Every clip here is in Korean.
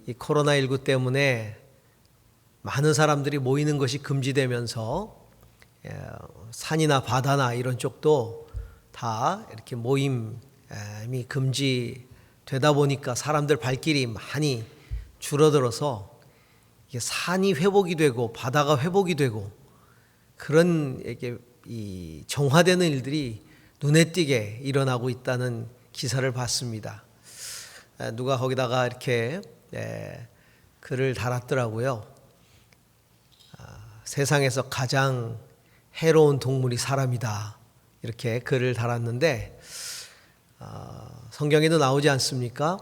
이 코로나19 때문에 많은 사람들이 모이는 것이 금지되면서 산이나 바다나 이런 쪽도 다 이렇게 모임이 금지되다 보니까 사람들 발길이 많이 줄어들어서 이게 산이 회복이 되고 바다가 회복이 되고 그런 이 정화되는 일들이 눈에 띄게 일어나고 있다는 기사를 봤습니다. 누가 거기다가 이렇게 글을 달았더라고요. 세상에서 가장 해로운 동물이 사람이다, 이렇게 글을 달았는데 성경에도 나오지 않습니까?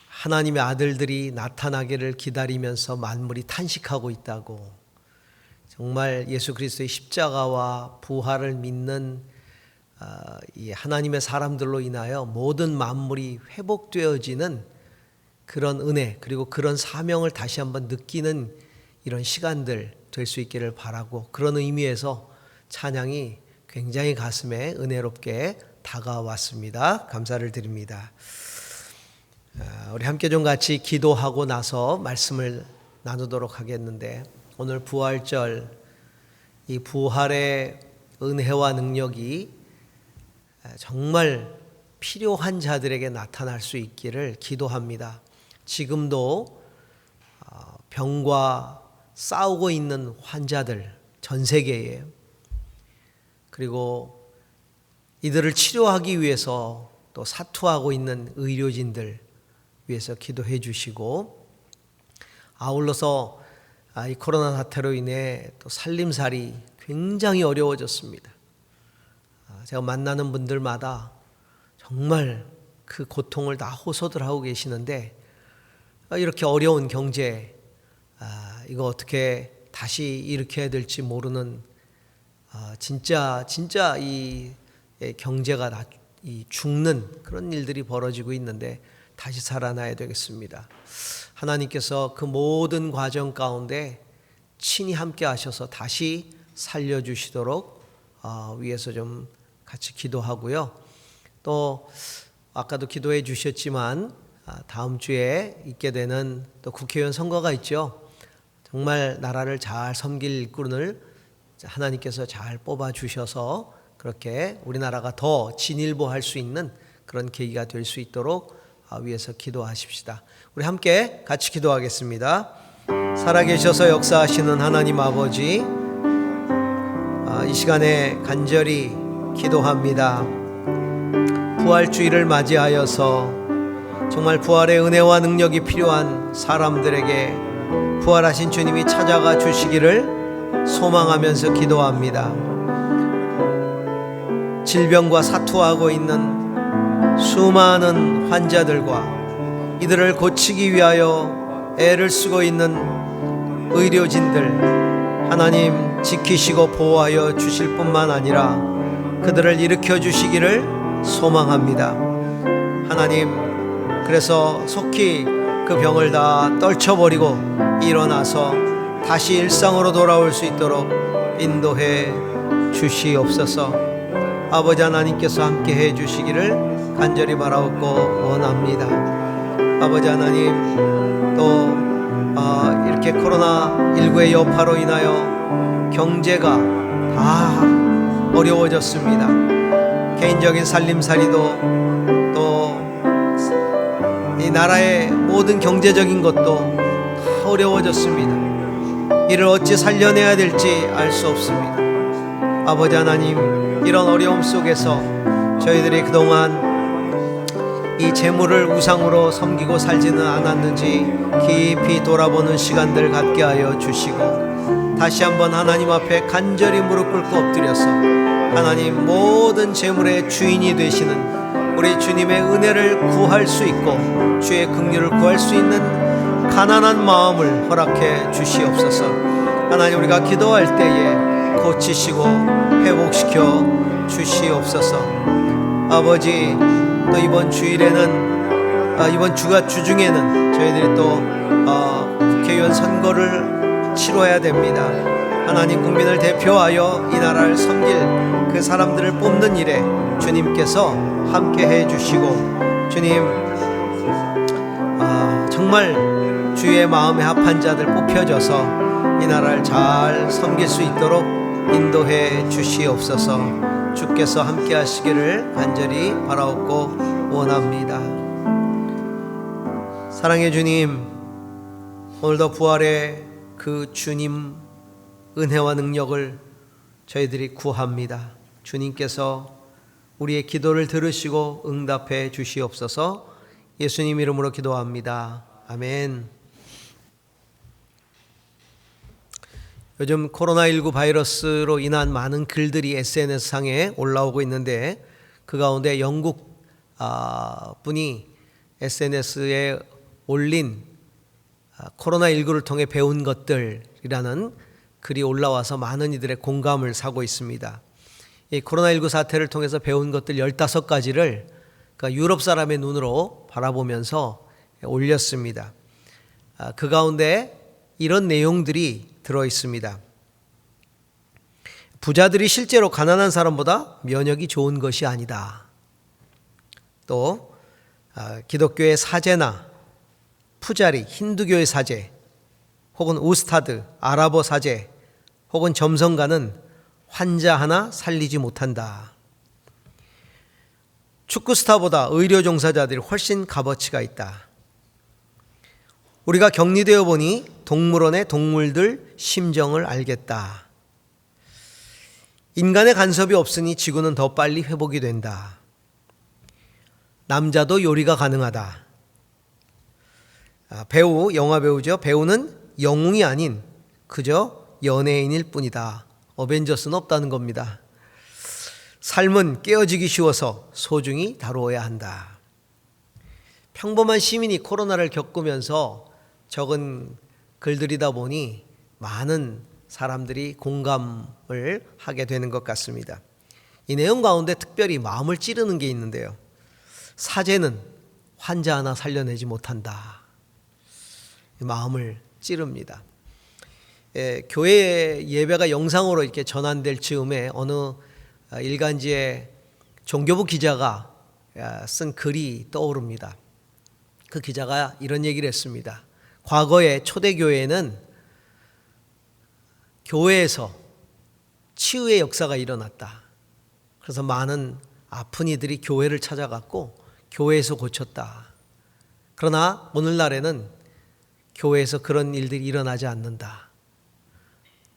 하나님의 아들들이 나타나기를 기다리면서 만물이 탄식하고 있다고. 정말 예수 그리스도의 십자가와 부활을 믿는 이 하나님의 사람들로 인하여 모든 만물이 회복되어지는 그런 은혜, 그리고 그런 사명을 다시 한번 느끼는 이런 시간들 될 수 있기를 바라고, 그런 의미에서 찬양이 굉장히 가슴에 은혜롭게 다가왔습니다. 감사를 드립니다. 우리 함께 좀 같이 기도하고 나서 말씀을 나누도록 하겠는데, 오늘 부활절, 이 부활의 은혜와 능력이 정말 필요한 자들에게 나타날 수 있기를 기도합니다. 지금도 병과 싸우고 있는 환자들, 전 세계에, 그리고 이들을 치료하기 위해서 또 사투하고 있는 의료진들 위해서 기도해 주시고, 아울러서 이 코로나 사태로 인해 또 살림살이 굉장히 어려워졌습니다. 제가 만나는 분들마다 정말 그 고통을 다 호소들 하고 계시는데, 이렇게 어려운 경제, 이거 어떻게 다시 일으켜야 될지 모르는 진짜 이 경제가 다 죽는 그런 일들이 벌어지고 있는데 다시 살아나야 되겠습니다. 하나님께서 그 모든 과정 가운데 친히 함께 하셔서 다시 살려주시도록 위해서 좀 같이 기도하고요. 또 아까도 기도해 주셨지만 다음 주에 있게 되는 또 국회의원 선거가 있죠. 정말 나라를 잘 섬길 일꾼을 하나님께서 잘 뽑아 주셔서 그렇게 우리나라가 더 진일보할 수 있는 그런 계기가 될 수 있도록 위해서 기도하십시다. 우리 함께 같이 기도하겠습니다. 살아계셔서 역사하시는 하나님 아버지, 이 시간에 간절히 기도합니다. 부활주의를 맞이하여서 정말 부활의 은혜와 능력이 필요한 사람들에게 부활하신 주님이 찾아가 주시기를 소망하면서 기도합니다. 질병과 사투하고 있는 수많은 환자들과 이들을 고치기 위하여 애를 쓰고 있는 의료진들, 하나님 지키시고 보호하여 주실 뿐만 아니라 그들을 일으켜 주시기를 소망합니다. 하나님, 그래서 속히 그 병을 다 떨쳐버리고 일어나서 다시 일상으로 돌아올 수 있도록 인도해 주시옵소서. 아버지 하나님께서 함께 해 주시기를 간절히 바라옵고 원합니다. 아버지 하나님, 또 이렇게 코로나19의 여파로 인하여 경제가 다 어려워졌습니다. 개인적인 살림살이도 또 이 나라의 모든 경제적인 것도 다 어려워졌습니다. 이를 어찌 살려내야 될지 알 수 없습니다. 아버지 하나님, 이런 어려움 속에서 저희들이 그동안 이 재물을 우상으로 섬기고 살지는 않았는지 깊이 돌아보는 시간들 갖게 하여 주시고, 다시 한번 하나님 앞에 간절히 무릎 꿇고 엎드려서 하나님, 모든 재물의 주인이 되시는 우리 주님의 은혜를 구할 수 있고 주의 긍휼을 구할 수 있는 가난한 마음을 허락해 주시옵소서. 하나님, 우리가 기도할 때에 고치시고 회복시켜 주시옵소서. 아버지, 또 이번 주일에는 이번 주중에는 저희들이 또 국회의원 선거를 치러야 됩니다. 하나님, 국민을 대표하여 이 나라를 섬길 그 사람들을 뽑는 일에 주님께서 함께 해 주시고, 주님 정말 주의 마음에 합한 자들 뽑혀져서 이 나라를 잘 섬길 수 있도록 인도해 주시옵소서. 주께서 함께 하시기를 간절히 바라옵고 원합니다. 사랑의 주님, 오늘도 부활의 그 주님 은혜와 능력을 저희들이 구합니다. 주님께서 우리의 기도를 들으시고 응답해 주시옵소서. 예수님 이름으로 기도합니다. 아멘. 요즘 코로나19 바이러스로 인한 많은 글들이 SNS상에 올라오고 있는데, 그 가운데 영국 분이 SNS에 올린 코로나19를 통해 배운 것들이라는 글이 올라와서 많은 이들의 공감을 사고 있습니다. 이 코로나19 사태를 통해서 배운 것들 15가지를 유럽 사람의 눈으로 바라보면서 올렸습니다. 그 가운데 이런 내용들이 들어 있습니다. 부자들이 실제로 가난한 사람보다 면역이 좋은 것이 아니다. 또 기독교의 사제나 푸자리, 힌두교의 사제, 혹은 우스타드, 아랍어 사제, 혹은 점성가는 환자 하나 살리지 못한다. 축구 스타보다 의료 종사자들이 훨씬 값어치가 있다. 우리가 격리되어 보니 동물원의 동물들 심정을 알겠다. 인간의 간섭이 없으니 지구는 더 빨리 회복이 된다. 남자도 요리가 가능하다. 배우, 영화 배우죠. 배우는 영웅이 아닌 그저 연예인일 뿐이다. 어벤져스는 없다는 겁니다. 삶은 깨어지기 쉬워서 소중히 다루어야 한다. 평범한 시민이 코로나를 겪으면서 적은 글들이다 보니 많은 사람들이 공감을 하게 되는 것 같습니다. 이 내용 가운데 특별히 마음을 찌르는 게 있는데요. 사제는 환자 하나 살려내지 못한다. 마음을 찌릅니다. 교회 예배가 영상으로 이렇게 전환될 즈음에 어느 일간지의 종교부 기자가 쓴 글이 떠오릅니다. 그 기자가 이런 얘기를 했습니다. 과거에 초대교회는 교회에서 치유의 역사가 일어났다. 그래서 많은 아픈 이들이 교회를 찾아갔고 교회에서 고쳤다. 그러나 오늘날에는 교회에서 그런 일들이 일어나지 않는다.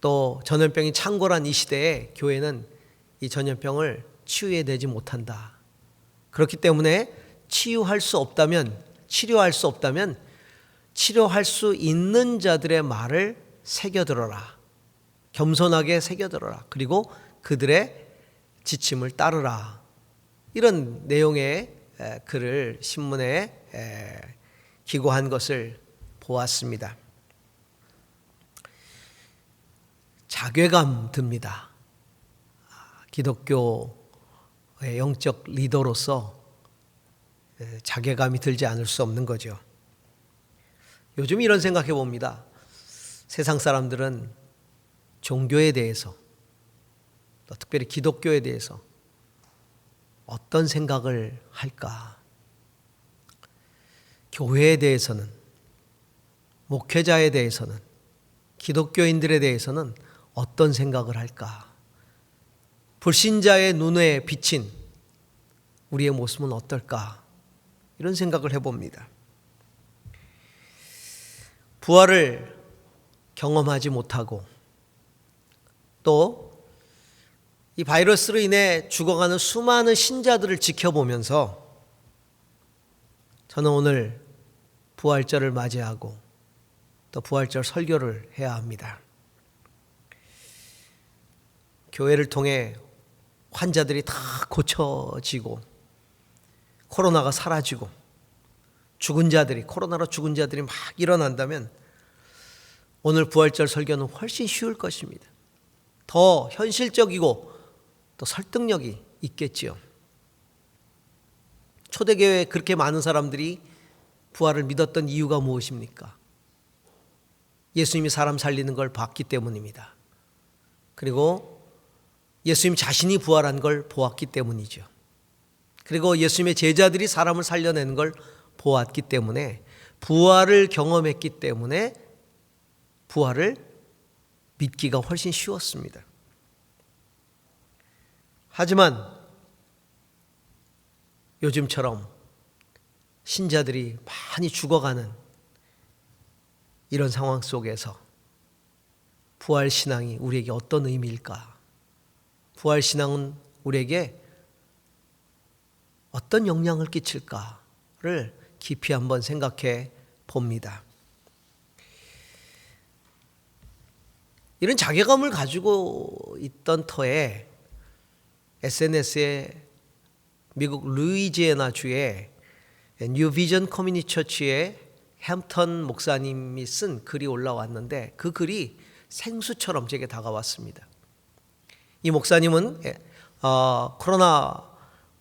또 전염병이 창궐한 이 시대에 교회는 이 전염병을 치유해내지 못한다. 그렇기 때문에 치료할 수 없다면 치료할 수 있는 자들의 말을 새겨들어라. 겸손하게 새겨들어라. 그리고 그들의 지침을 따르라. 이런 내용의 글을 신문에 기고한 것을 보았습니다. 자괴감 듭니다. 기독교의 영적 리더로서 자괴감이 들지 않을 수 없는 거죠. 요즘 이런 생각해 봅니다. 세상 사람들은 종교에 대해서, 또 특별히 기독교에 대해서 어떤 생각을 할까? 교회에 대해서는, 목회자에 대해서는, 기독교인들에 대해서는 어떤 생각을 할까? 불신자의 눈에 비친 우리의 모습은 어떨까? 이런 생각을 해봅니다. 부활을 경험하지 못하고 또 이 바이러스로 인해 죽어가는 수많은 신자들을 지켜보면서 저는 오늘 부활절을 맞이하고 또 부활절 설교를 해야 합니다. 교회를 통해 환자들이 다 고쳐지고 코로나가 사라지고 코로나로 죽은 자들이 막 일어난다면 오늘 부활절 설교는 훨씬 쉬울 것입니다. 더 현실적이고 또 설득력이 있겠지요. 초대교회에 그렇게 많은 사람들이 부활을 믿었던 이유가 무엇입니까? 예수님이 사람 살리는 걸 봤기 때문입니다. 그리고 예수님 자신이 부활한 걸 보았기 때문이죠. 그리고 예수님의 제자들이 사람을 살려내는 걸 보았기 때문에 부활을 경험했기 때문에 부활을 믿기가 훨씬 쉬웠습니다. 하지만 요즘처럼 신자들이 많이 죽어가는 이런 상황 속에서 부활신앙이 우리에게 어떤 의미일까? 부활신앙은 우리에게 어떤 영향을 끼칠까를 깊이 한번 생각해 봅니다. 이런 자괴감을 가지고 있던 터에 SNS에 미국 루이지애나 주의 뉴 비전 커뮤니티 처치의 햄턴 목사님이 쓴 글이 올라왔는데 그 글이 생수처럼 제게 다가왔습니다. 이 목사님은 코로나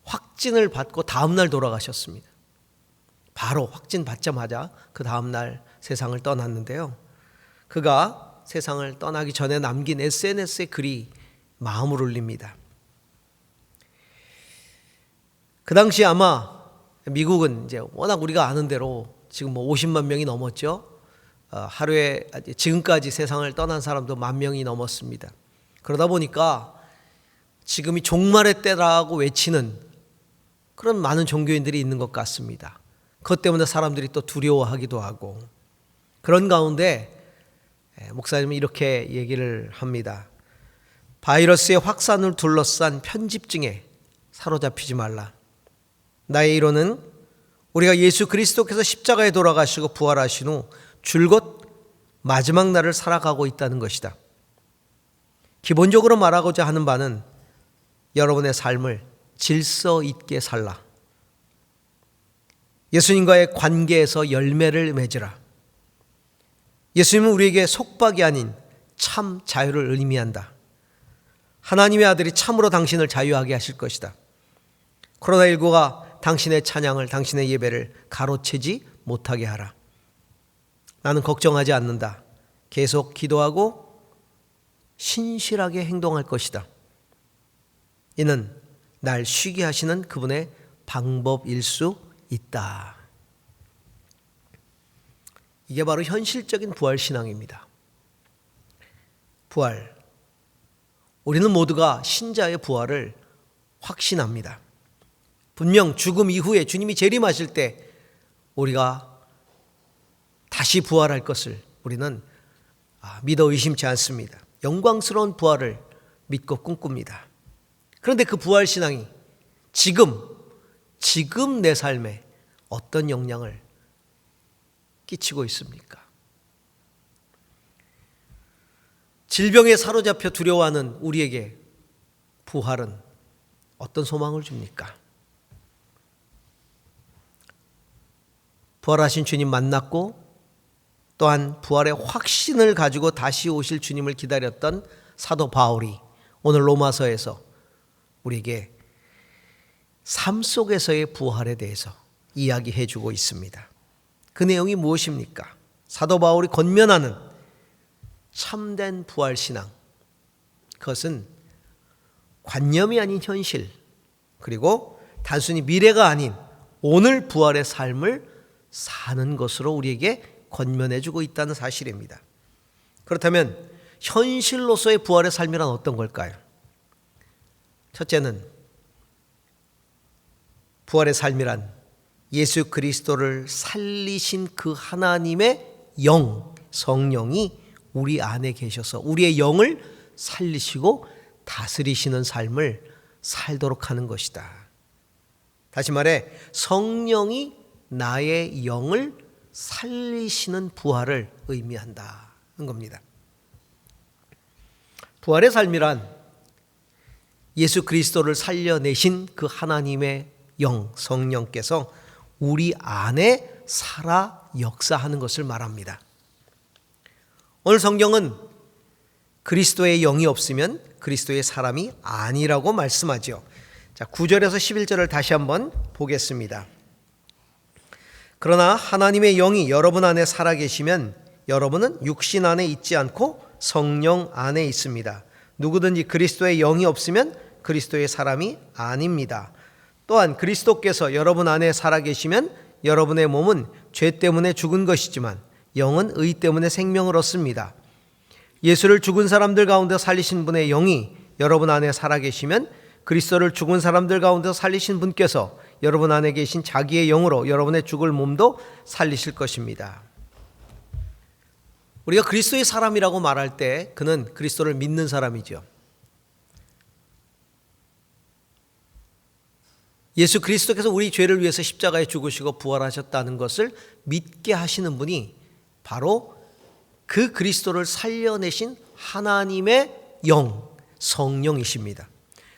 확진을 받고 다음날 돌아가셨습니다. 바로 확진 받자마자 그 다음날 세상을 떠났는데요. 그가 세상을 떠나기 전에 남긴 SNS의 글이 마음을 울립니다. 그 당시 아마 미국은 이제 워낙 우리가 아는 대로 지금 50만 명이 넘었죠. 하루에 지금까지 세상을 떠난 사람도 10,000명이 넘었습니다. 그러다 보니까 지금이 종말의 때라고 외치는 그런 많은 종교인들이 있는 것 같습니다. 그것 때문에 사람들이 또 두려워하기도 하고 그런 가운데 목사님은 이렇게 얘기를 합니다. 바이러스의 확산을 둘러싼 편집증에 사로잡히지 말라. 나의 이론은 우리가 예수 그리스도께서 십자가에 돌아가시고 부활하신 후 줄곧 마지막 날을 살아가고 있다는 것이다. 기본적으로 말하고자 하는 바는 여러분의 삶을 질서 있게 살라. 예수님과의 관계에서 열매를 맺으라. 예수님은 우리에게 속박이 아닌 참 자유를 의미한다. 하나님의 아들이 참으로 당신을 자유하게 하실 것이다. 코로나19가 당신의 찬양을, 당신의 예배를 가로채지 못하게 하라. 나는 걱정하지 않는다. 계속 기도하고 신실하게 행동할 것이다. 이는 날 쉬게 하시는 그분의 방법일 수 있다. 이게 바로 현실적인 부활신앙입니다. 부활. 우리는 모두가 신자의 부활을 확신합니다. 분명 죽음 이후에 주님이 재림하실 때 우리가 다시 부활할 것을 우리는 믿어 의심치 않습니다. 영광스러운 부활을 믿고 꿈꿉니다. 그런데 그 부활신앙이 지금 내 삶에 어떤 영향을 끼치고 있습니까? 질병에 사로잡혀 두려워하는 우리에게 부활은 어떤 소망을 줍니까? 부활하신 주님 만났고 또한 부활의 확신을 가지고 다시 오실 주님을 기다렸던 사도 바울이 오늘 로마서에서 우리에게 삶 속에서의 부활에 대해서 이야기해 주고 있습니다. 그 내용이 무엇입니까? 사도 바울이 권면하는 참된 부활신앙, 그것은 관념이 아닌 현실, 그리고 단순히 미래가 아닌 오늘 부활의 삶을 사는 것으로 우리에게 권면해 주고 있다는 사실입니다. 그렇다면 현실로서의 부활의 삶이란 어떤 걸까요? 첫째는 부활의 삶이란 예수 그리스도를 살리신 그 하나님의 영, 성령이 우리 안에 계셔서 우리의 영을 살리시고 다스리시는 삶을 살도록 하는 것이다. 다시 말해 성령이 나의 영을 살리시는 부활을 의미한다는 겁니다. 부활의 삶이란 예수 그리스도를 살려내신 그 하나님의 영, 성령께서 우리 안에 살아 역사하는 것을 말합니다. 오늘 성경은 그리스도의 영이 없으면 그리스도의 사람이 아니라고 말씀하죠. 자, 9절에서 11절을 다시 한번 보겠습니다. 그러나 하나님의 영이 여러분 안에 살아계시면 여러분은 육신 안에 있지 않고 성령 안에 있습니다. 누구든지 그리스도의 영이 없으면 그리스도의 사람이 아닙니다. 또한 그리스도께서 여러분 안에 살아계시면 여러분의 몸은 죄 때문에 죽은 것이지만 영은 의 때문에 생명을 얻습니다. 예수를 죽은 사람들 가운데 살리신 분의 영이 여러분 안에 살아계시면 그리스도를 죽은 사람들 가운데 살리신 분께서 여러분 안에 계신 자기의 영으로 여러분의 죽을 몸도 살리실 것입니다. 우리가 그리스도의 사람이라고 말할 때 그는 그리스도를 믿는 사람이죠. 예수 그리스도께서 우리 죄를 위해서 십자가에 죽으시고 부활하셨다는 것을 믿게 하시는 분이 바로 그 그리스도를 살려내신 하나님의 영, 성령이십니다.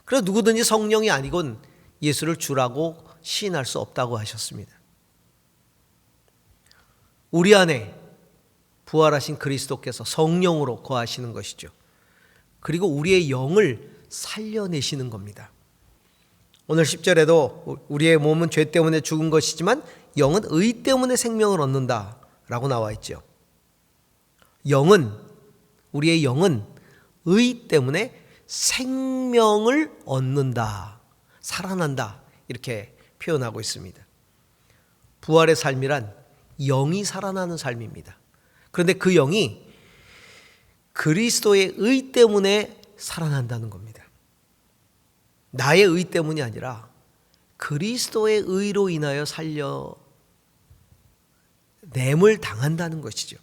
그래서 누구든지 성령이 아니곤 예수를 주라고 시인할 수 없다고 하셨습니다. 우리 안에 부활하신 그리스도께서 성령으로 거하시는 것이죠. 그리고 우리의 영을 살려내시는 겁니다. 오늘 10절에도 우리의 몸은 죄 때문에 죽은 것이지만 영은 의 때문에 생명을 얻는다라고 나와 있죠. 우리의 영은 의 때문에 생명을 얻는다, 살아난다 이렇게 표현하고 있습니다. 부활의 삶이란 영이 살아나는 삶입니다. 그런데 그 영이 그리스도의 의 때문에 살아난다는 겁니다. 나의 의 때문이 아니라 그리스도의 의로 인하여 살려냄을 당한다는 것이죠.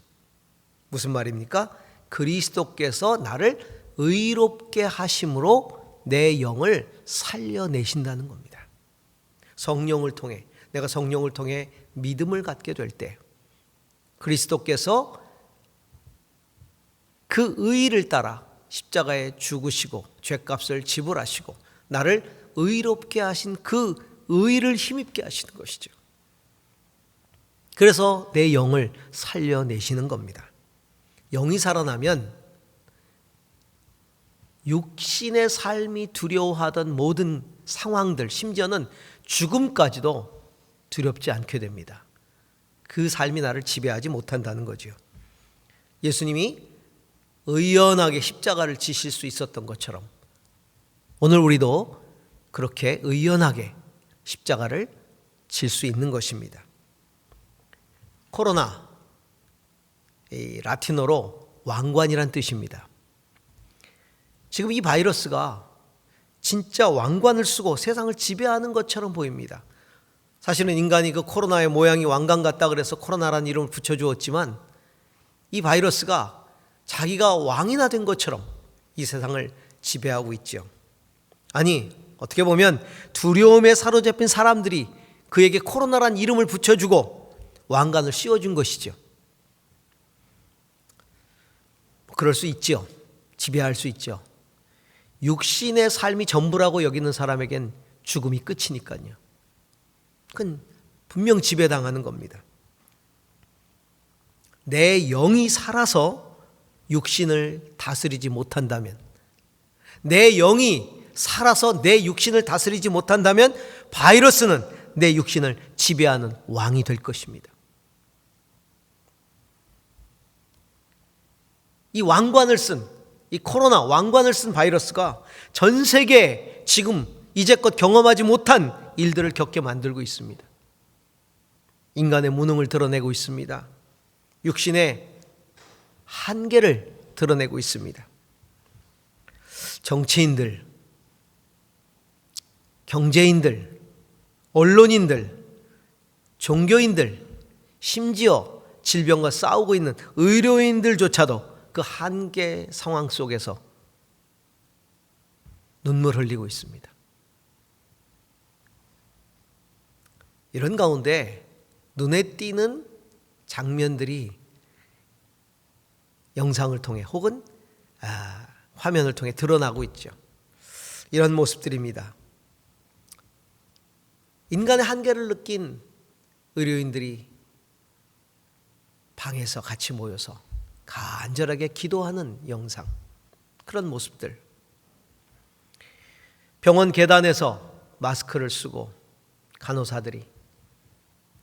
무슨 말입니까? 그리스도께서 나를 의롭게 하심으로 내 영을 살려내신다는 겁니다. 성령을 통해, 내가 성령을 통해 믿음을 갖게 될 때 그리스도께서 그 의를 따라 십자가에 죽으시고 죄값을 지불하시고 나를 의롭게 하신 그 의를 힘입게 하시는 것이죠. 그래서 내 영을 살려내시는 겁니다. 영이 살아나면 육신의 삶이 두려워하던 모든 상황들, 심지어는 죽음까지도 두렵지 않게 됩니다. 그 삶이 나를 지배하지 못한다는 거죠. 예수님이 의연하게 십자가를 지실 수 있었던 것처럼 오늘 우리도 그렇게 의연하게 십자가를 질 수 있는 것입니다. 코로나, 이 라틴어로 왕관이란 뜻입니다. 지금 이 바이러스가 진짜 왕관을 쓰고 세상을 지배하는 것처럼 보입니다. 사실은 인간이 그 코로나의 모양이 왕관 같다 그래서 코로나라는 이름을 붙여주었지만 이 바이러스가 자기가 왕이나 된 것처럼 이 세상을 지배하고 있죠. 아니, 어떻게 보면 두려움에 사로잡힌 사람들이 그에게 코로나란 이름을 붙여주고 왕관을 씌워준 것이죠. 그럴 수 있죠. 지배할 수 있죠. 육신의 삶이 전부라고 여기는 사람에겐 죽음이 끝이니까요. 그건 분명 지배당하는 겁니다. 내 영이 살아서 육신을 다스리지 못한다면, 내 영이 살아서 내 육신을 다스리지 못한다면 바이러스는 내 육신을 지배하는 왕이 될 것입니다. 이 왕관을 쓴, 이 코로나 왕관을 쓴 바이러스가 전 세계에 지금 이제껏 경험하지 못한 일들을 겪게 만들고 있습니다. 인간의 무능을 드러내고 있습니다. 육신의 한계를 드러내고 있습니다. 정치인들, 경제인들, 언론인들, 종교인들, 심지어 질병과 싸우고 있는 의료인들조차도 그 한계 상황 속에서 눈물 흘리고 있습니다. 이런 가운데 눈에 띄는 장면들이 영상을 통해 혹은 화면을 통해 드러나고 있죠. 이런 모습들입니다. 인간의 한계를 느낀 의료인들이 방에서 같이 모여서 간절하게 기도하는 영상, 그런 모습들. 병원 계단에서 마스크를 쓰고 간호사들이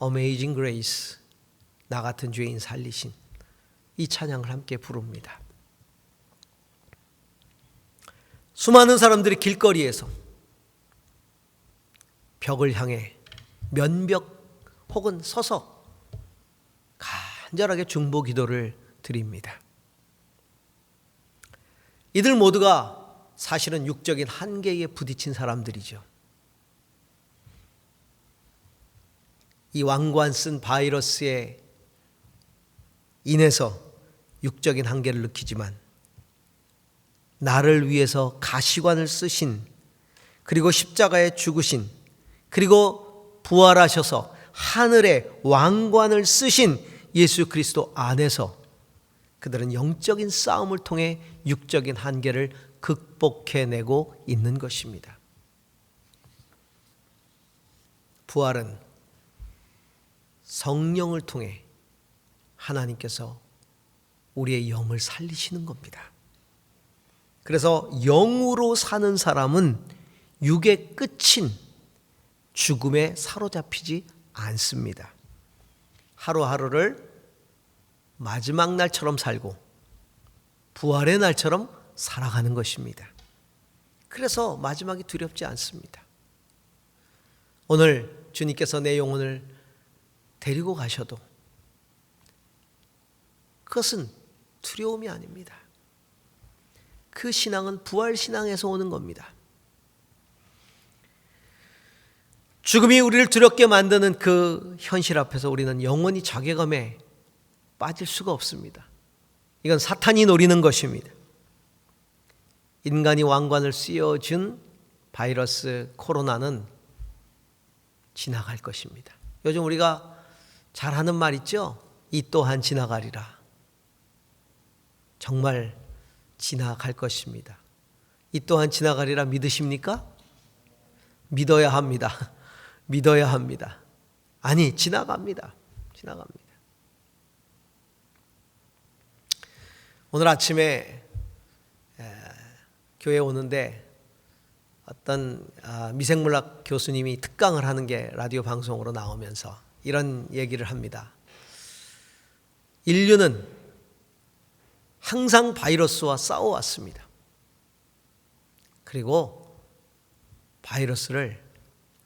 Amazing Grace, 나 같은 죄인 살리신, 이 찬양을 함께 부릅니다. 수많은 사람들이 길거리에서 벽을 향해 면벽 혹은 서서 간절하게 중보 기도를 드립니다. 이들 모두가 사실은 육적인 한계에 부딪힌 사람들이죠. 이 왕관 쓴 바이러스에 인해서 육적인 한계를 느끼지만 나를 위해서 가시관을 쓰신, 그리고 십자가에 죽으신, 그리고 부활하셔서 하늘에 왕관을 쓰신 예수 그리스도 안에서 그들은 영적인 싸움을 통해 육적인 한계를 극복해내고 있는 것입니다. 부활은 성령을 통해 하나님께서 우리의 영을 살리시는 겁니다. 그래서 영으로 사는 사람은 육의 끝인 죽음에 사로잡히지 않습니다. 하루하루를 마지막 날처럼 살고 부활의 날처럼 살아가는 것입니다. 그래서 마지막이 두렵지 않습니다. 오늘 주님께서 내 영혼을 데리고 가셔도 그것은 두려움이 아닙니다. 그 신앙은 부활 신앙에서 오는 겁니다. 죽음이 우리를 두렵게 만드는 그 현실 앞에서 우리는 영원히 자괴감에 빠질 수가 없습니다. 이건 사탄이 노리는 것입니다. 인간이 왕관을 씌워준 바이러스 코로나는 지나갈 것입니다. 요즘 우리가 잘 하는 말 있죠? 이 또한 지나가리라. 정말 지나갈 것입니다. 이 또한 지나가리라 믿으십니까? 믿어야 합니다. 믿어야 합니다. 아니, 지나갑니다. 지나갑니다. 오늘 아침에 교회에 오는데 어떤 미생물학 교수님이 특강을 하는 게 라디오 방송으로 나오면서 이런 얘기를 합니다. 인류는 항상 바이러스와 싸워왔습니다. 그리고 바이러스를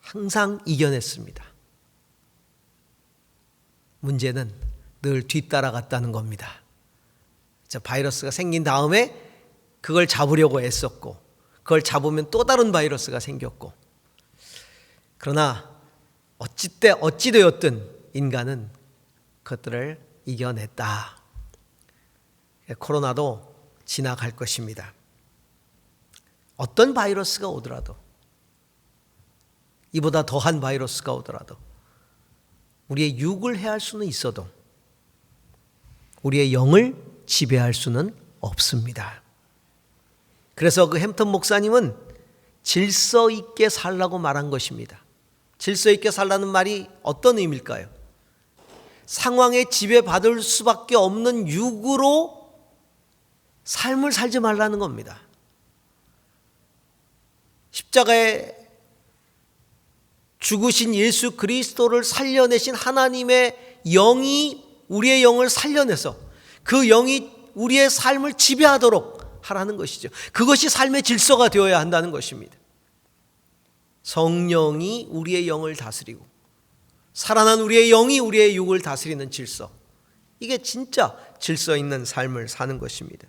항상 이겨냈습니다. 문제는 늘 뒤따라갔다는 겁니다. 바이러스가 생긴 다음에 그걸 잡으려고 애썼고, 그걸 잡으면 또 다른 바이러스가 생겼고, 그러나 어찌되었든 인간은 그것들을 이겨냈다. 코로나도 지나갈 것입니다. 어떤 바이러스가 오더라도, 이보다 더한 바이러스가 오더라도, 우리의 육을 해할 수는 있어도 우리의 영을 지배할 수는 없습니다. 그래서 그 햄턴 목사님은 질서 있게 살라고 말한 것입니다. 질서 있게 살라는 말이 어떤 의미일까요? 상황에 지배받을 수밖에 없는 육으로 삶을 살지 말라는 겁니다. 십자가에 죽으신 예수 그리스도를 살려내신 하나님의 영이 우리의 영을 살려내서 그 영이 우리의 삶을 지배하도록 하라는 것이죠. 그것이 삶의 질서가 되어야 한다는 것입니다. 성령이 우리의 영을 다스리고 살아난 우리의 영이 우리의 육을 다스리는 질서, 이게 진짜 질서 있는 삶을 사는 것입니다.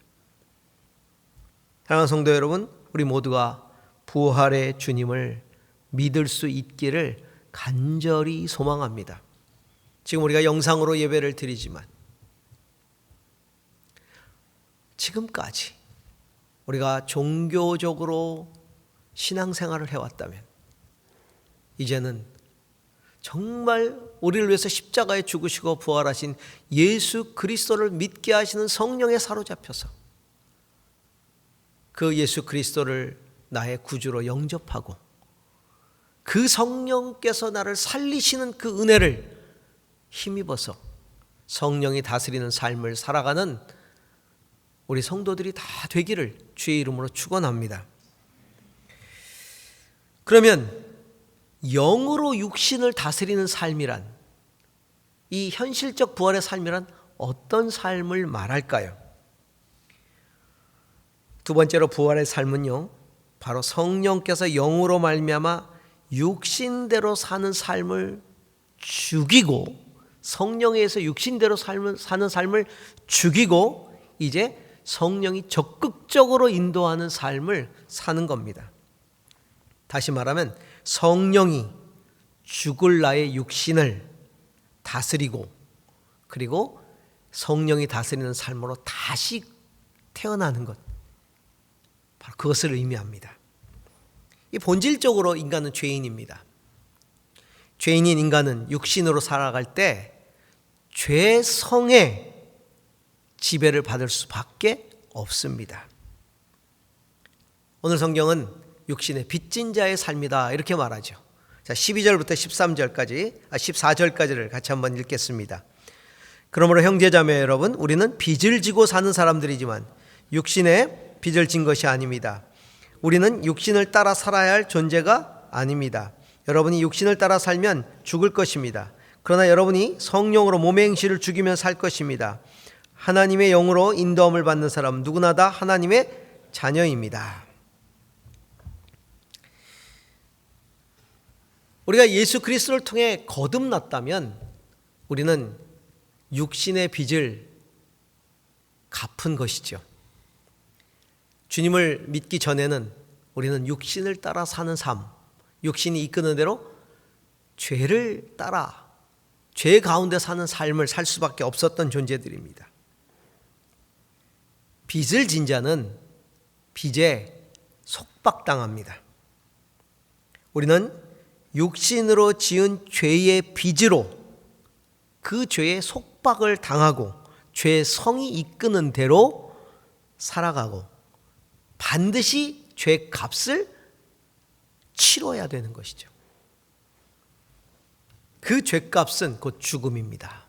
사랑하는 성도 여러분, 우리 모두가 부활의 주님을 믿을 수 있기를 간절히 소망합니다. 지금 우리가 영상으로 예배를 드리지만 지금까지 우리가 종교적으로 신앙생활을 해왔다면 이제는 정말 우리를 위해서 십자가에 죽으시고 부활하신 예수 그리스도를 믿게 하시는 성령에 사로잡혀서 그 예수 그리스도를 나의 구주로 영접하고 그 성령께서 나를 살리시는 그 은혜를 힘입어서 성령이 다스리는 삶을 살아가는 우리 성도들이 다 되기를 주의 이름으로 축원합니다. 그러면 영으로 육신을 다스리는 삶이란, 이 현실적 부활의 삶이란 어떤 삶을 말할까요? 두 번째로 부활의 삶은요, 바로 성령께서 영으로 말미암아 육신대로 사는 삶을 죽이고, 성령에 의해서 육신대로 사는 삶을 죽이고 이제 성령이 적극적으로 인도하는 삶을 사는 겁니다. 다시 말하면 성령이 죽을 나의 육신을 다스리고, 그리고 성령이 다스리는 삶으로 다시 태어나는 것, 바로 그것을 의미합니다. 이 본질적으로 인간은 죄인입니다. 죄인인 인간은 육신으로 살아갈 때 죄성의 지배를 받을 수밖에 없습니다. 오늘 성경은 육신의 빚진 자의 삶이다 이렇게 말하죠. 자, 12절부터 14절까지를 같이 한번 읽겠습니다. 그러므로 형제자매 여러분, 우리는 빚을 지고 사는 사람들이지만 육신의 빚을 진 것이 아닙니다. 우리는 육신을 따라 살아야 할 존재가 아닙니다. 여러분이 육신을 따라 살면 죽을 것입니다. 그러나 여러분이 성령으로 몸의 행실을 죽이면 살 것입니다. 하나님의 영으로 인도함을 받는 사람 누구나 다 하나님의 자녀입니다. 우리가 예수 그리스도를 통해 거듭났다면 우리는 육신의 빚을 갚은 것이죠. 주님을 믿기 전에는 우리는 육신을 따라 사는 삶, 육신이 이끄는 대로 죄를 따라 죄 가운데 사는 삶을 살 수밖에 없었던 존재들입니다. 빚을 진 자는 빚에 속박당합니다. 우리는 육신으로 지은 죄의 빚으로 그 죄의 속박을 당하고 죄의 성이 이끄는 대로 살아가고 반드시 죄 값을 치러야 되는 것이죠. 그 죄값은 곧 죽음입니다.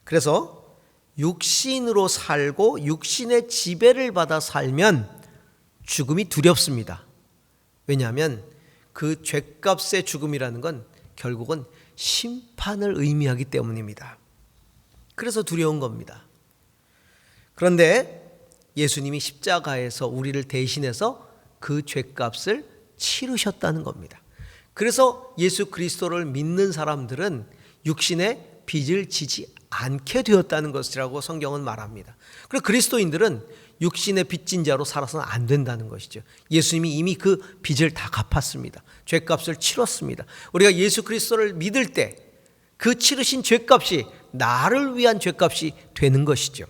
그래서 육신으로 살고 육신의 지배를 받아 살면 죽음이 두렵습니다. 왜냐하면 그 죄값의 죽음이라는 건 결국은 심판을 의미하기 때문입니다. 그래서 두려운 겁니다. 그런데 예수님이 십자가에서 우리를 대신해서 그 죄값을 치르셨다는 겁니다. 그래서 예수 그리스도를 믿는 사람들은 육신의 빚을 지지 않게 되었다는 것이라고 성경은 말합니다. 그리고 그리스도인들은 육신의 빚진 자로 살아서는 안 된다는 것이죠. 예수님이 이미 그 빚을 다 갚았습니다. 죄값을 치렀습니다. 우리가 예수 그리스도를 믿을 때 그 치르신 죄값이 나를 위한 죄값이 되는 것이죠.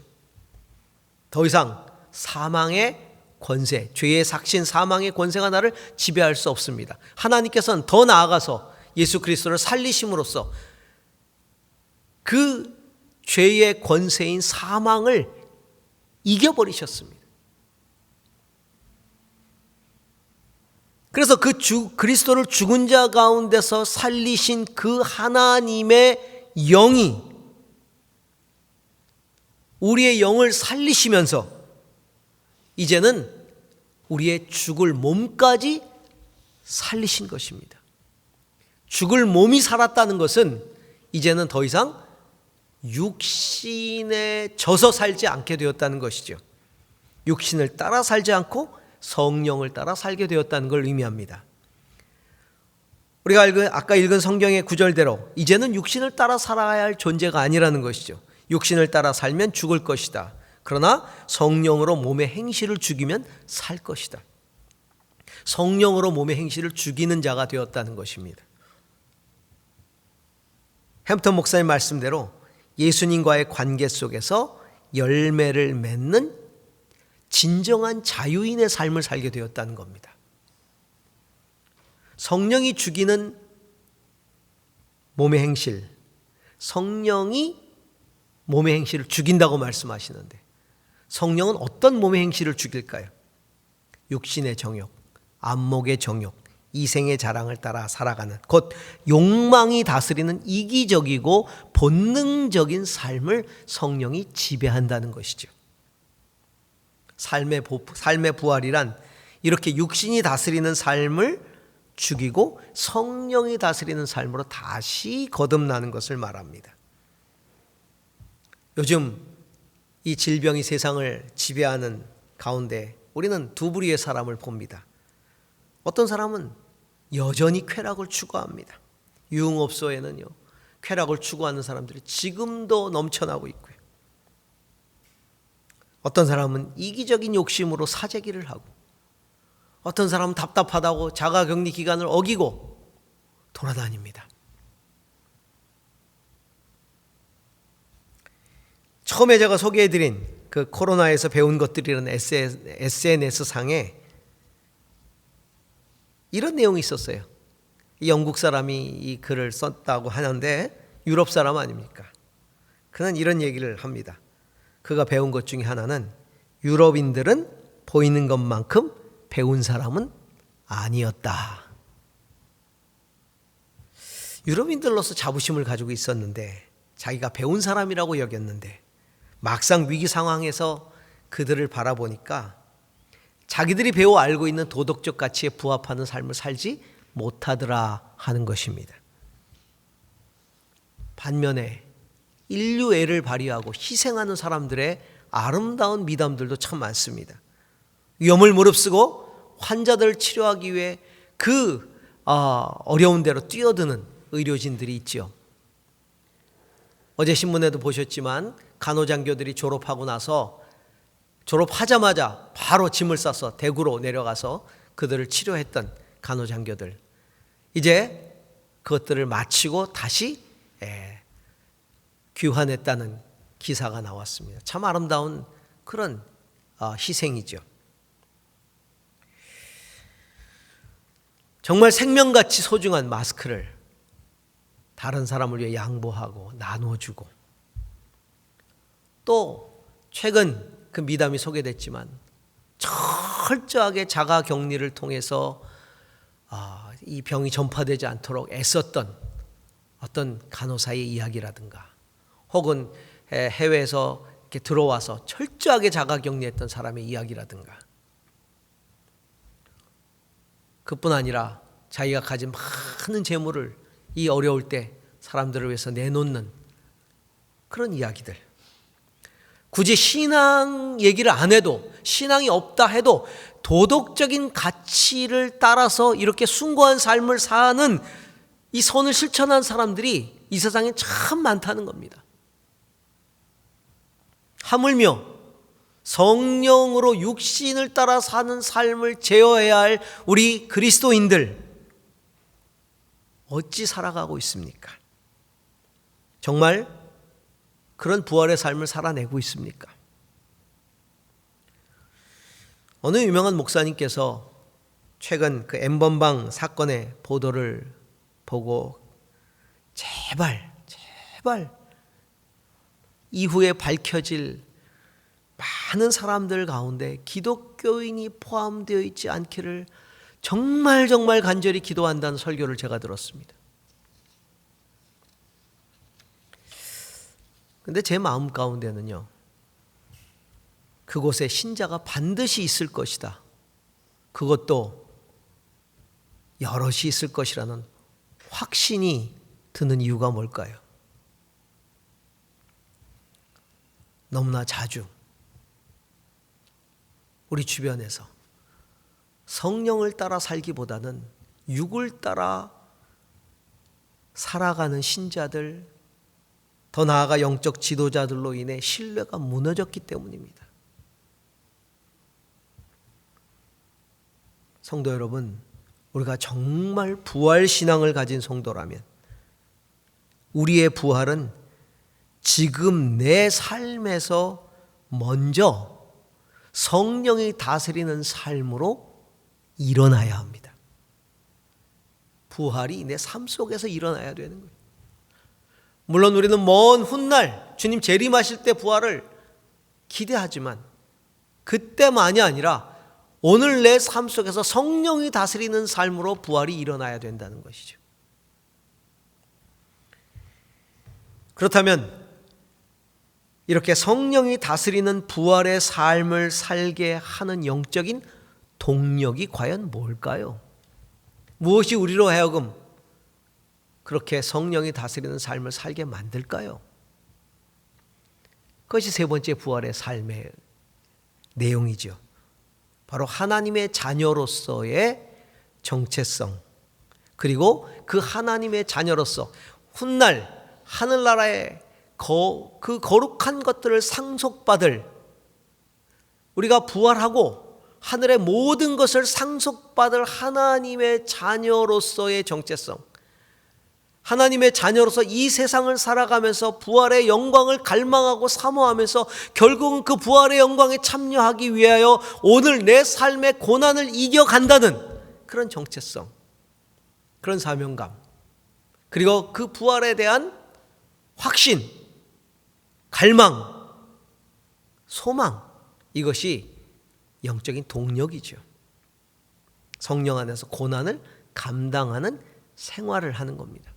더 이상 사망의 권세, 죄의 삭신 사망의 권세가 나를 지배할 수 없습니다. 하나님께서는 더 나아가서 예수 그리스도를 살리심으로써 그 죄의 권세인 사망을 이겨버리셨습니다. 그래서 그 그리스도를 죽은 자 가운데서 살리신 그 하나님의 영이 우리의 영을 살리시면서 이제는 우리의 죽을 몸까지 살리신 것입니다. 죽을 몸이 살았다는 것은 이제는 더 이상 육신에 져서 살지 않게 되었다는 것이죠. 육신을 따라 살지 않고 성령을 따라 살게 되었다는 걸 의미합니다. 우리가 아까 읽은 성경의 구절대로 이제는 육신을 따라 살아야 할 존재가 아니라는 것이죠. 육신을 따라 살면 죽을 것이다. 그러나 성령으로 몸의 행실을 죽이면 살 것이다. 성령으로 몸의 행실을 죽이는 자가 되었다는 것입니다. 햄프턴 목사님 말씀대로 예수님과의 관계 속에서 열매를 맺는 진정한 자유인의 삶을 살게 되었다는 겁니다. 성령이 죽이는 몸의 행실, 성령이 몸의 행실을 죽인다고 말씀하시는데 성령은 어떤 몸의 행실을 죽일까요? 육신의 정욕, 안목의 정욕, 이생의 자랑을 따라 살아가는 곧 욕망이 다스리는 이기적이고 본능적인 삶을 성령이 지배한다는 것이죠. 삶의 부활이란 이렇게 육신이 다스리는 삶을 죽이고 성령이 다스리는 삶으로 다시 거듭나는 것을 말합니다. 요즘 이 질병이 세상을 지배하는 가운데 우리는 두 부류의 사람을 봅니다. 어떤 사람은 여전히 쾌락을 추구합니다. 유흥업소에는요, 쾌락을 추구하는 사람들이 지금도 넘쳐나고 있고요. 어떤 사람은 이기적인 욕심으로 사재기를 하고, 어떤 사람은 답답하다고 자가격리 기간을 어기고 돌아다닙니다. 처음에 제가 소개해드린 그 코로나에서 배운 것들이라는 SNS상에 이런 내용이 있었어요. 영국 사람이 이 글을 썼다고 하는데 유럽 사람 아닙니까? 그는 이런 얘기를 합니다. 그가 배운 것 중에 하나는 유럽인들은 보이는 것만큼 배운 사람은 아니었다. 유럽인들로서 자부심을 가지고 있었는데, 자기가 배운 사람이라고 여겼는데, 막상 위기 상황에서 그들을 바라보니까 자기들이 배워 알고 있는 도덕적 가치에 부합하는 삶을 살지 못하더라 하는 것입니다. 반면에 인류애를 발휘하고 희생하는 사람들의 아름다운 미담들도 참 많습니다. 위험을 무릅쓰고 환자들을 치료하기 위해 그 어려운 데로 뛰어드는 의료진들이 있지요. 어제 신문에도 보셨지만 간호장교들이 졸업하고 나서 졸업하자마자 바로 짐을 싸서 대구로 내려가서 그들을 치료했던 간호장교들, 이제 그것들을 마치고 다시 귀환했다는 기사가 나왔습니다. 참 아름다운 그런 희생이죠. 정말 생명같이 소중한 마스크를 다른 사람을 위해 양보하고 나눠주고, 또 최근 그 미담이 소개됐지만 철저하게 자가격리를 통해서 이 병이 전파되지 않도록 애썼던 어떤 간호사의 이야기라든가, 혹은 해외에서 이렇게 들어와서 철저하게 자가격리했던 사람의 이야기라든가, 그뿐 아니라 자기가 가진 많은 재물을 이 어려울 때 사람들을 위해서 내놓는 그런 이야기들. 굳이 신앙 얘기를 안 해도, 신앙이 없다 해도 도덕적인 가치를 따라서 이렇게 숭고한 삶을 사는 이 선을 실천한 사람들이 이 세상에 참 많다는 겁니다. 하물며 성령으로 육신을 따라 사는 삶을 제어해야 할 우리 그리스도인들, 어찌 살아가고 있습니까? 정말 그런 부활의 삶을 살아내고 있습니까? 어느 유명한 목사님께서 최근 그 N번방 사건의 보도를 보고 제발 이후에 밝혀질 많은 사람들 가운데 기독교인이 포함되어 있지 않기를 정말 간절히 기도한다는 설교를 제가 들었습니다. 근데 제 마음 가운데는요, 그곳에 신자가 반드시 있을 것이다, 그것도 여럿이 있을 것이라는 확신이 드는 이유가 뭘까요? 너무나 자주 우리 주변에서 성령을 따라 살기보다는 육을 따라 살아가는 신자들, 더 나아가 영적 지도자들로 인해 신뢰가 무너졌기 때문입니다. 성도 여러분, 우리가 정말 부활 신앙을 가진 성도라면 우리의 부활은 지금 내 삶에서 먼저 성령이 다스리는 삶으로 일어나야 합니다. 부활이 내 삶 속에서 일어나야 되는 거예요. 물론 우리는 먼 훗날 주님 재림하실 때 부활을 기대하지만 그때만이 아니라 오늘 내 삶 속에서 성령이 다스리는 삶으로 부활이 일어나야 된다는 것이죠. 그렇다면 이렇게 성령이 다스리는 부활의 삶을 살게 하는 영적인 동력이 과연 뭘까요? 무엇이 우리로 하여금 그렇게 성령이 다스리는 삶을 살게 만들까요? 그것이 세 번째 부활의 삶의 내용이죠. 바로 하나님의 자녀로서의 정체성, 그리고 그 하나님의 자녀로서 훗날 하늘나라의 그 거룩한 것들을 상속받을, 우리가 부활하고 하늘의 모든 것을 상속받을 하나님의 자녀로서의 정체성, 하나님의 자녀로서 이 세상을 살아가면서 부활의 영광을 갈망하고 사모하면서 결국은 그 부활의 영광에 참여하기 위하여 오늘 내 삶의 고난을 이겨간다는 그런 정체성, 그런 사명감, 그리고 그 부활에 대한 확신, 갈망, 소망, 이것이 영적인 동력이죠. 성령 안에서 고난을 감당하는 생활을 하는 겁니다.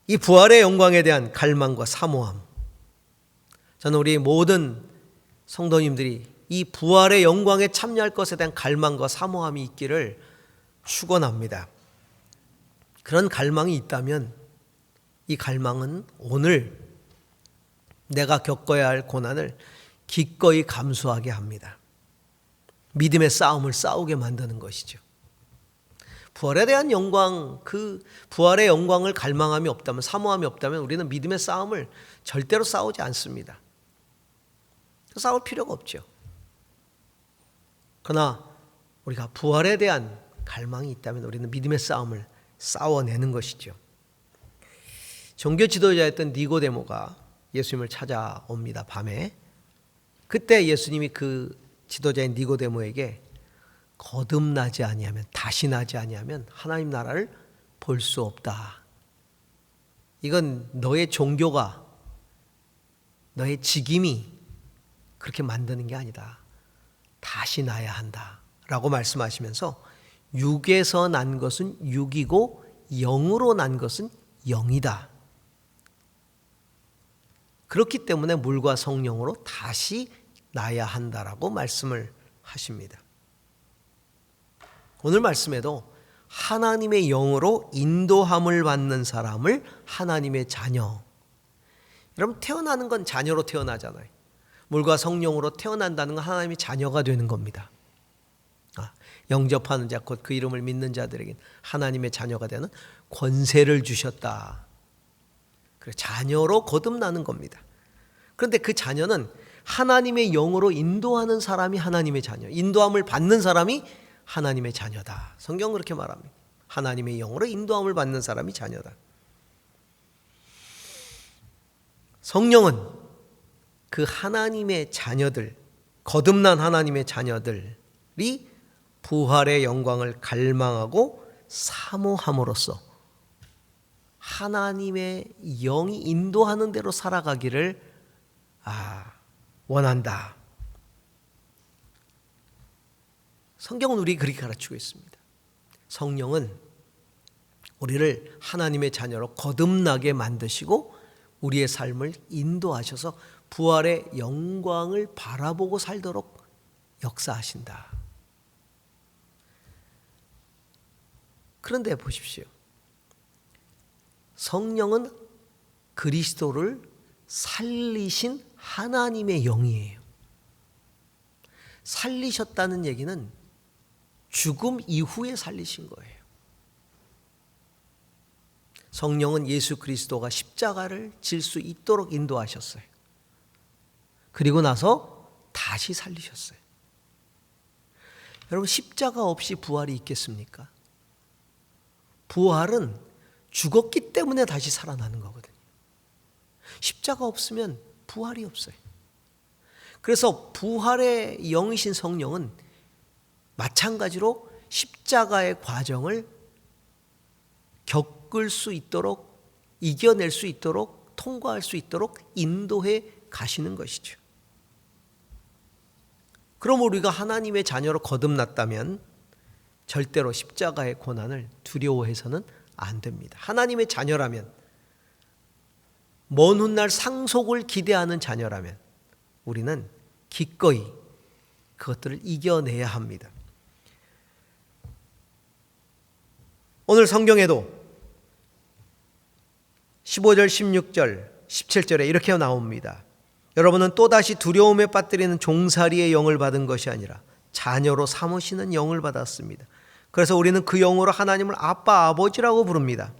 이 부활의 영광에 대한 갈망과 사모함, 저는 우리 모든 성도님들이 이 부활의 영광에 참여할 것에 대한 갈망과 사모함이 있기를 축원합니다. 그런 갈망이 있다면 이 갈망은 오늘 내가 겪어야 할 고난을 기꺼이 감수하게 합니다. 믿음의 싸움을 싸우게 만드는 것이죠. 부활에 대한 영광, 그 부활의 영광을 갈망함이 없다면, 사모함이 없다면 우리는 믿음의 싸움을 절대로 싸우지 않습니다. 싸울 필요가 없죠. 그러나 우리가 부활에 대한 갈망이 있다면 우리는 믿음의 싸움을 싸워내는 것이죠. 종교 지도자였던 니고데모가 예수님을 찾아옵니다. 밤에. 그때 예수님이 그 지도자인 니고데모에게 거듭나지 아니하면, 다시 나지 아니하면 하나님 나라를 볼 수 없다. 이건 너의 종교가, 너의 직임이 그렇게 만드는 게 아니다. 다시 나야 한다 라고 말씀하시면서 육에서 난 것은 육이고 영으로 난 것은 영이다. 그렇기 때문에 물과 성령으로 다시 나야 한다라고 말씀을 하십니다. 오늘 말씀에도 하나님의 영으로 인도함을 받는 사람을 하나님의 자녀. 여러분, 태어나는 건 자녀로 태어나잖아요. 물과 성령으로 태어난다는 건 하나님의 자녀가 되는 겁니다. 영접하는 자, 곧 그 이름을 믿는 자들에게 하나님의 자녀가 되는 권세를 주셨다. 그래서 자녀로 거듭나는 겁니다. 그런데 그 자녀는 하나님의 영으로 인도하는 사람이 하나님의 자녀, 인도함을 받는 사람이 하나님의 자녀다. 성경은 그렇게 말합니다. 하나님의 영으로 인도함을 받는 사람이 자녀다. 성령은 그 하나님의 자녀들, 거듭난 하나님의 자녀들이 부활의 영광을 갈망하고 사모함으로써 하나님의 영이 인도하는 대로 살아가기를 원한다. 성경은 우리에게 그렇게 가르치고 있습니다. 성령은 우리를 하나님의 자녀로 거듭나게 만드시고 우리의 삶을 인도하셔서 부활의 영광을 바라보고 살도록 역사하신다. 그런데 보십시오. 성령은 그리스도를 살리신 하나님의 영이에요. 살리셨다는 얘기는 죽음 이후에 살리신 거예요. 성령은 예수 그리스도가 십자가를 질 수 있도록 인도하셨어요. 그리고 나서 다시 살리셨어요. 여러분, 십자가 없이 부활이 있겠습니까? 부활은 죽었기 때문에 다시 살아나는 거거든요. 십자가 없으면 부활이 없어요. 그래서 부활의 영이신 성령은 마찬가지로 십자가의 과정을 겪을 수 있도록, 이겨낼 수 있도록, 통과할 수 있도록 인도해 가시는 것이죠. 그럼 우리가 하나님의 자녀로 거듭났다면 절대로 십자가의 고난을 두려워해서는 안 됩니다. 하나님의 자녀라면, 먼 훗날 상속을 기대하는 자녀라면 우리는 기꺼이 그것들을 이겨내야 합니다. 오늘 성경에도 15절, 16절, 17절에 이렇게 나옵니다. 여러분은 또다시 두려움에 빠뜨리는 종살이의 영을 받은 것이 아니라 자녀로 삼으시는 영을 받았습니다. 그래서 우리는 그 영으로 하나님을 아빠, 아버지라고 부릅니다.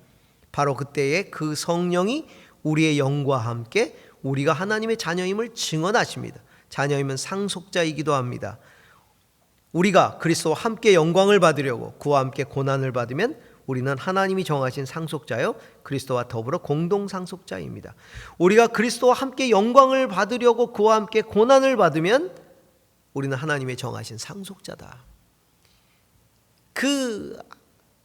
바로 그때에 그 성령이 우리의 영과 함께 우리가 하나님의 자녀임을 증언하십니다. 자녀이면 상속자이기도 합니다. 우리가 그리스도와 함께 영광을 받으려고 그와 함께 고난을 받으면 우리는 하나님이 정하신 상속자요 그리스도와 더불어 공동 상속자입니다. 우리가 그리스도와 함께 영광을 받으려고 그와 함께 고난을 받으면 우리는 하나님의 정하신 상속자다. 그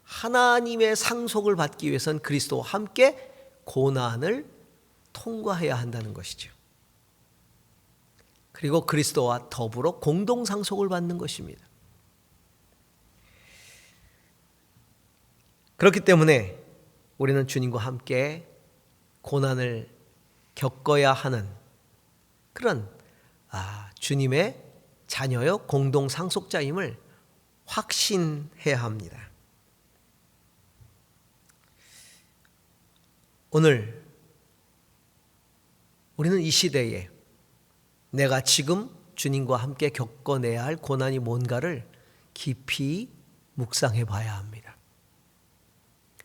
하나님의 상속을 받기 위해서는 그리스도와 함께 고난을 통과해야 한다는 것이죠. 그리고 그리스도와 더불어 공동 상속을 받는 것입니다. 그렇기 때문에 우리는 주님과 함께 고난을 겪어야 하는 그런 주님의 자녀요 공동 상속자임을 확신해야 합니다. 오늘 우리는 이 시대에 내가 지금 주님과 함께 겪어내야 할 고난이 뭔가를 깊이 묵상해 봐야 합니다.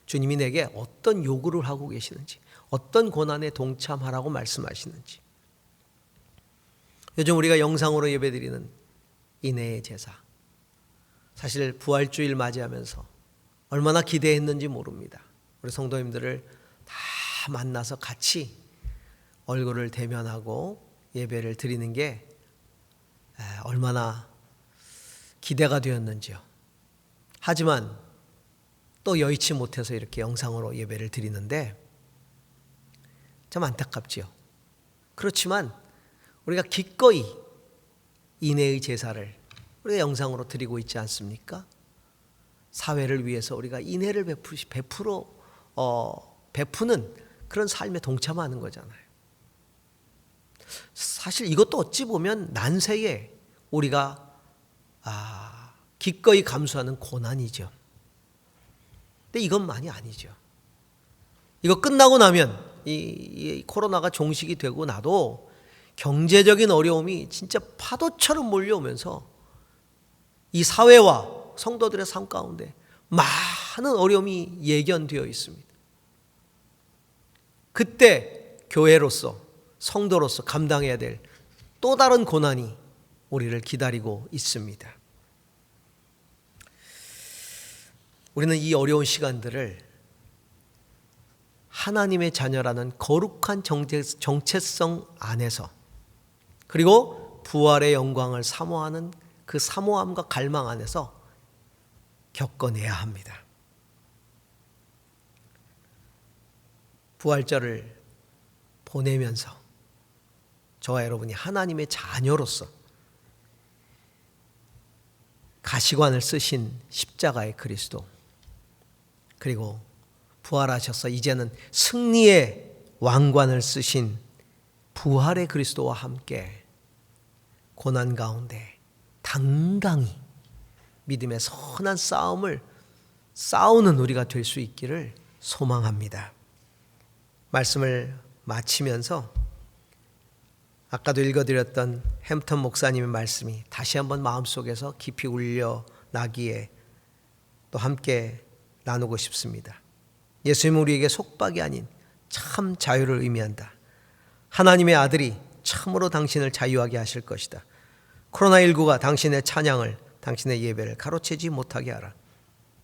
주님이 내게 어떤 요구를 하고 계시는지, 어떤 고난에 동참하라고 말씀하시는지. 요즘 우리가 영상으로 예배드리는 인내의 제사, 사실 부활주일 맞이하면서 얼마나 기대했는지 모릅니다. 우리 성도님들을 다 만나서 같이 얼굴을 대면하고 예배를 드리는 게 얼마나 기대가 되었는지요. 하지만 또 여의치 못해서 이렇게 영상으로 예배를 드리는데 참 안타깝지요. 그렇지만 우리가 기꺼이 인내의 제사를 우리가 영상으로 드리고 있지 않습니까? 사회를 위해서 우리가 인내를 베푸는 그런 삶에 동참하는 거잖아요. 사실 이것도 어찌 보면 난세에 우리가 기꺼이 감수하는 고난이죠. 근데 이것만이 아니죠. 이거 끝나고 나면 이 코로나가 종식이 되고 나도 경제적인 어려움이 진짜 파도처럼 몰려오면서 이 사회와 성도들의 삶 가운데 많은 어려움이 예견되어 있습니다. 그때 교회로서 성도로서 감당해야 될 또 다른 고난이 우리를 기다리고 있습니다. 우리는 이 어려운 시간들을 하나님의 자녀라는 거룩한 정체성 안에서 그리고 부활의 영광을 사모하는 그 사모함과 갈망 안에서 겪어내야 합니다. 부활절을 보내면서 저와 여러분이 하나님의 자녀로서 가시관을 쓰신 십자가의 그리스도, 그리고 부활하셔서 이제는 승리의 왕관을 쓰신 부활의 그리스도와 함께 고난 가운데 당당히 믿음의 선한 싸움을 싸우는 우리가 될 수 있기를 소망합니다. 말씀을 마치면서 아까도 읽어드렸던 햄턴 목사님의 말씀이 다시 한번 마음속에서 깊이 울려나기에 또 함께 나누고 싶습니다. 예수님은 우리에게 속박이 아닌 참 자유를 의미한다. 하나님의 아들이 참으로 당신을 자유하게 하실 것이다. 코로나19가 당신의 찬양을, 당신의 예배를 가로채지 못하게 하라.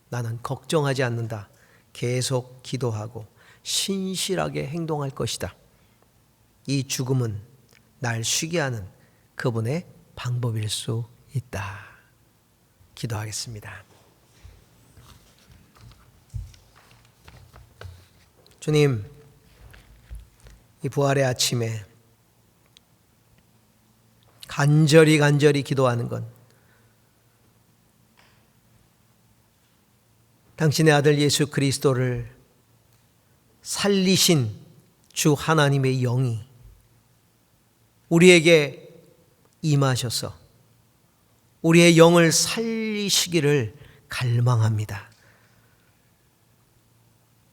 나는 걱정하지 않는다. 계속 기도하고 신실하게 행동할 것이다. 이 죽음은 날 쉬게 하는 그분의 방법일 수 있다. 기도하겠습니다. 주님, 이 부활의 아침에 간절히 기도하는 건 당신의 아들 예수 그리스도를 살리신 주 하나님의 영이 우리에게 임하셔서 우리의 영을 살리시기를 갈망합니다.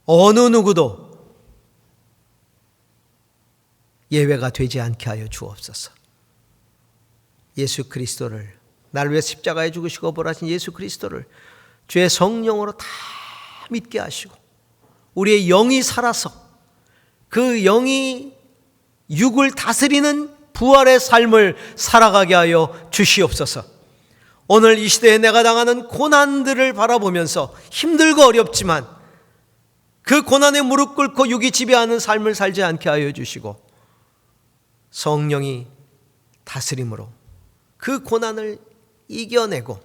어느 누구도 예외가 되지 않게 하여 주옵소서. 예수 그리스도를 나를 위해 십자가에 죽으시고 부활하신 예수 그리스도를 주의 성령으로 다 믿게 하시고 우리의 영이 살아서 그 영이 육을 다스리는 부활의 삶을 살아가게 하여 주시옵소서. 오늘 이 시대에 내가 당하는 고난들을 바라보면서 힘들고 어렵지만 그 고난에 무릎 꿇고 육이 지배하는 삶을 살지 않게 하여 주시고 성령이 다스림으로 그 고난을 이겨내고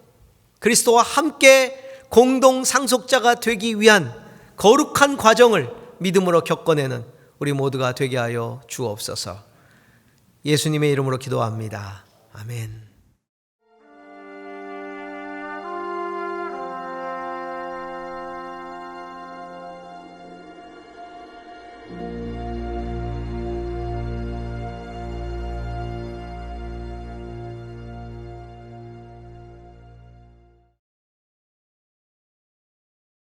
그리스도와 함께 공동 상속자가 되기 위한 거룩한 과정을 믿음으로 겪어내는 우리 모두가 되게 하여 주옵소서. 예수님의 이름으로 기도합니다. 아멘.